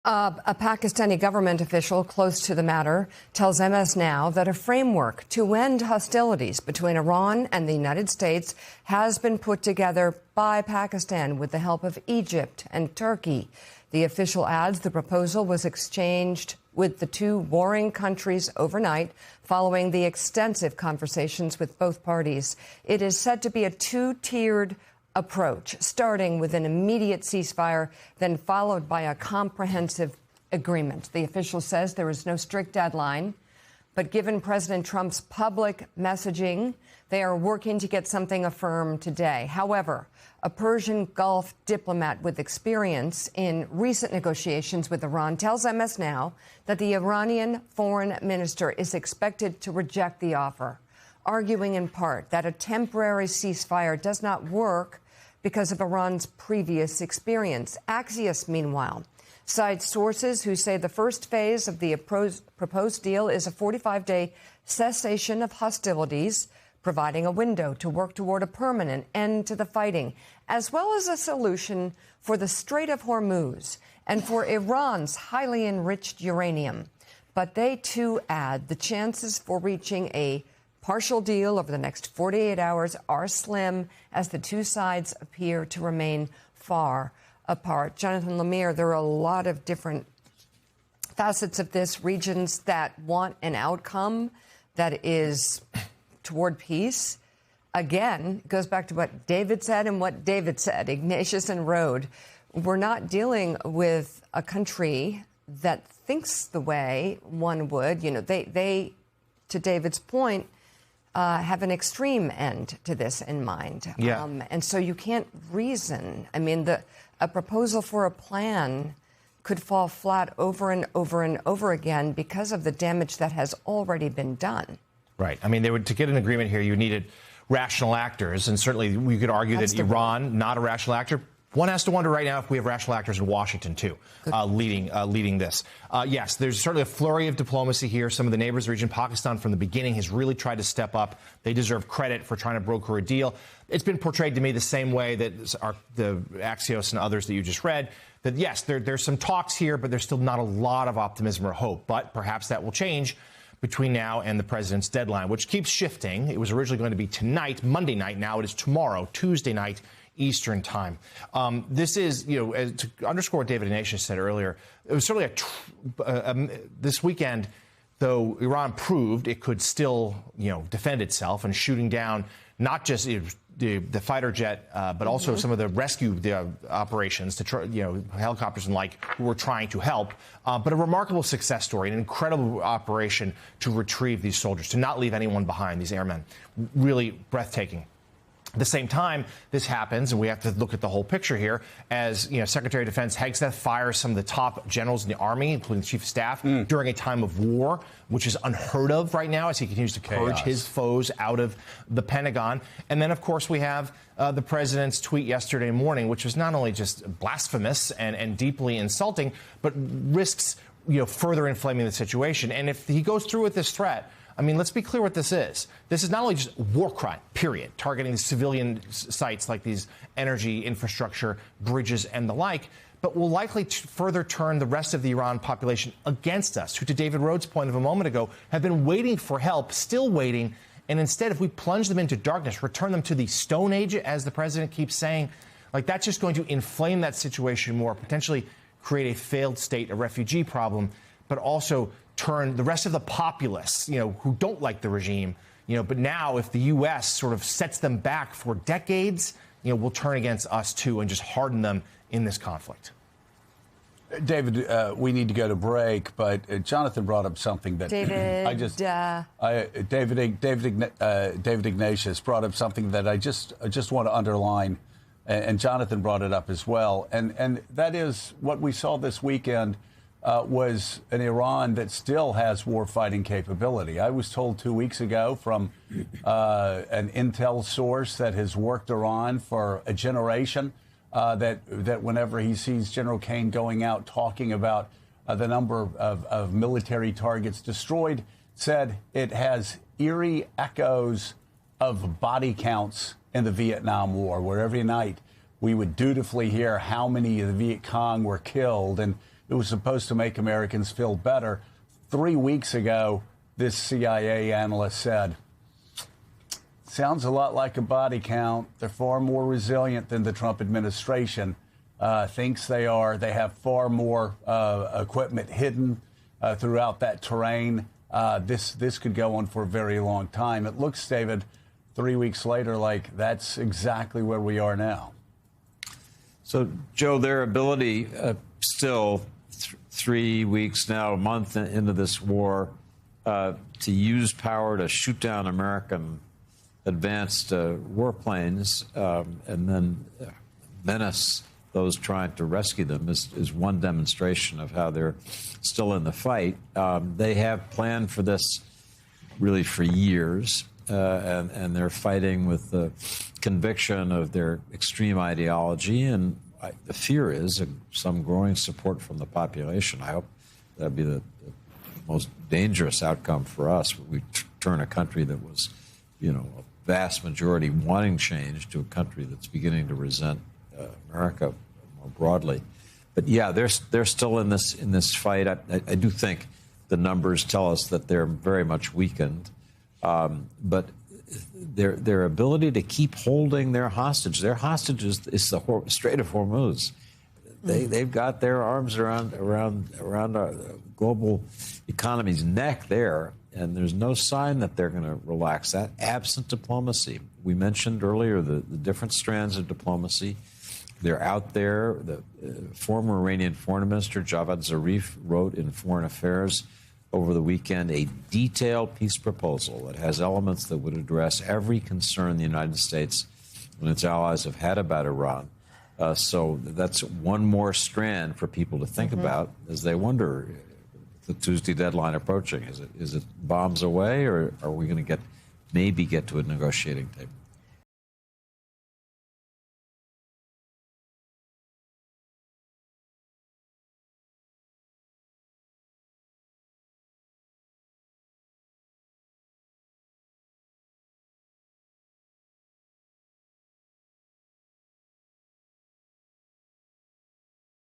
A Pakistani government official close to the matter tells MS Now that a framework to end hostilities between Iran and the United States has been put together by Pakistan with the help of Egypt and Turkey. The official adds the proposal was exchanged with the two warring countries overnight following the extensive conversations with both parties. It is said to be a two-tiered approach, starting with an immediate ceasefire, then followed by a comprehensive agreement. The official says there is no strict deadline, but given President Trump's public messaging, they are working to get something affirmed today. However, a Persian Gulf diplomat with experience in recent negotiations with Iran tells MS Now that the Iranian foreign minister is expected to reject the offer, arguing in part that a temporary ceasefire does not work because of Iran's previous experience. Axios, meanwhile, cites sources who say the first phase of the proposed deal is a 45-day cessation of hostilities, providing a window to work toward a permanent end to the fighting, as well as a solution for the Strait of Hormuz and for Iran's highly enriched uranium. But they, too, add the chances for reaching a partial deal over the next 48 hours are slim as the two sides appear to remain far apart. Jonathan Lemire, there are a lot of different facets of this, regions that want an outcome that is toward peace. Again, it goes back to what David said and what David said, Ignatius and Rode. We're not dealing with a country that thinks the way one would. You know, they to David's point, have an extreme end to this in mind. Yeah. And so you can't reason. I mean, a proposal for a plan could fall flat over and over and over again because of the damage that has already been done. Right. I mean, to get an agreement here, you needed rational actors. And certainly we could argue that Iran, not a rational actor. One has to wonder right now if we have rational actors in Washington, too, leading this. Yes, there's certainly a flurry of diplomacy here. Some of the neighbors of the region, Pakistan, from the beginning, has really tried to step up. They deserve credit for trying to broker a deal. It's been portrayed to me the same way that the Axios and others that you just read, that, yes, there's some talks here, but there's still not a lot of optimism or hope. But perhaps that will change between now and the president's deadline, which keeps shifting. It was originally going to be tonight, Monday night. Now it is tomorrow, Tuesday night, Eastern time. This is, to underscore what David Ignatius said earlier, it was certainly this weekend, though Iran proved it could still, defend itself and shooting down not just the fighter jet, but also some of the rescue operations to try, helicopters and who were trying to help. But a remarkable success story, an incredible operation to retrieve these soldiers, to not leave anyone behind, these airmen. Really breathtaking. At the same time, this happens, and we have to look at the whole picture here, as Secretary of Defense Hegseth fires some of the top generals in the Army, including the Chief of Staff, during a time of war, which is unheard of right now as he continues to purge his foes out of the Pentagon. And then, of course, we have the president's tweet yesterday morning, which was not only just blasphemous and deeply insulting, but risks further inflaming the situation. And if he goes through with this threat, I mean, let's be clear what this is. This is not only just war crime, period, targeting the civilian sites like these energy infrastructure, bridges, and the like, but will likely further turn the rest of the Iran population against us, who, to David Rhodes' point of a moment ago, have been waiting for help, still waiting. And instead, if we plunge them into darkness, return them to the Stone Age, as the president keeps saying, that's just going to inflame that situation more, potentially create a failed state, a refugee problem, but also turn the rest of the populace, who don't like the regime, but now if the U.S. sort of sets them back for decades, will turn against us too and just harden them in this conflict. David, we need to go to break, but Jonathan brought up something that David Ignatius brought up something that I just want to underline, and Jonathan brought it up as well, and that is what we saw this weekend. Was an Iran that still has war-fighting capability. I was told 2 weeks ago from an intel source that has worked Iran for a generation that whenever he sees General Kane going out talking about the number of military targets destroyed, said it has eerie echoes of body counts in the Vietnam War, where every night we would dutifully hear how many of the Viet Cong were killed. And It was supposed to make Americans feel better. 3 weeks ago, this CIA analyst said, sounds a lot like a body count. They're far more resilient than the Trump administration thinks they are. They have far more equipment hidden throughout that terrain. This could go on for a very long time. It looks, David, 3 weeks later, like that's exactly where we are now. So, Joe, their ability still 3 weeks now, a month into this war, to use power to shoot down American advanced warplanes and then menace those trying to rescue them is one demonstration of how they're still in the fight. They have planned for this really for years, and they're fighting with the conviction of their extreme ideology, and the fear is some growing support from the population. I hope that'd be the most dangerous outcome for us. We turn a country that was, a vast majority wanting change to a country that's beginning to resent America more broadly. But yeah, they're still in this fight. I do think the numbers tell us that they're very much weakened, but their ability to keep holding their hostages is the Strait of Hormuz. They've got their arms around our global economy's neck there, and there's no sign that they're going to relax that, absent diplomacy. We mentioned earlier the different strands of diplomacy. They're out there. The former Iranian Foreign Minister Javad Zarif wrote in Foreign Affairs over the weekend a detailed peace proposal that has elements that would address every concern the United States and its allies have had about Iran. So that's one more strand for people to think about as they wonder, the Tuesday deadline approaching. Is it bombs away, or are we going to maybe get to a negotiating table?